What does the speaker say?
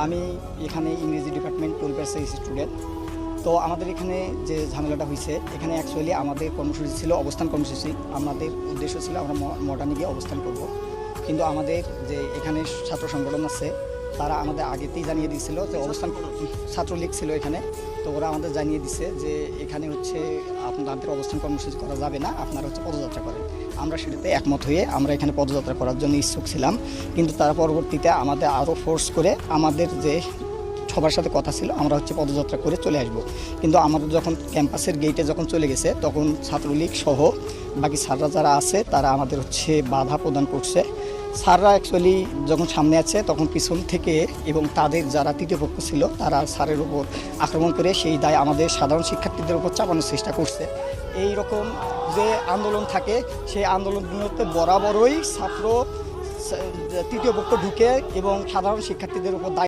আমি এখানে ইংরেজি ডিপার্টমেন্ট 12 ব্যাচের স্টুডেন্ট। তো আমাদের এখানে যে ঝামেলাটা হয়েছে, এখানে অ্যাকচুয়ালি আমাদের কর্মসূচি ছিল অবস্থান কর্মসূচি। আমাদের উদ্দেশ্য ছিল আমরা মডার্নে গিয়ে অবস্থান করব। কিন্তু আমাদের যে এখানে ছাত্র সংগঠন আছে, তারা আমাদের আগেতেই জানিয়ে দিয়েছিল যে অবস্থান ছাত্রলীগ ছিল এখানে। তো ওরা আমাদের জানিয়ে দিছে যে এখানে হচ্ছে আপনাদের অবস্থান কর্মসূচি করা যাবে না, আপনারা হচ্ছে পদযাত্রা করেন। আমরা সেটাতে একমত হয়ে আমরা এখানে পদযাত্রা করার জন্য ইচ্ছুক ছিলাম। কিন্তু তারা পরবর্তীতে আমাদের আরও ফোর্স করে আমাদের যে সবার সাথে কথা ছিল আমরা হচ্ছে পদযাত্রা করে চলে আসব। কিন্তু আমাদের যখন ক্যাম্পাসের গেটে যখন চলে গেছে, তখন ছাত্রলীগ সহ বাকি স্যাররা যারা আছে তারা আমাদের হচ্ছে বাধা প্রদান করছে। স্যাররা অ্যাকচুয়ালি যখন সামনে আছে তখন পিছন থেকে এবং তাদের যারা তৃতীয় পক্ষ ছিল তারা স্যারের উপর আক্রমণ করে সেই দায় আমাদের সাধারণ শিক্ষার্থীদের উপর চাপানোর চেষ্টা করছে। এই রকম যে আন্দোলন থাকে, সেই আন্দোলনগুলোতে বরাবরই তৃতীয় পক্ষ ঢুকে এবং সাধারণ শিক্ষার্থীদের উপর দায়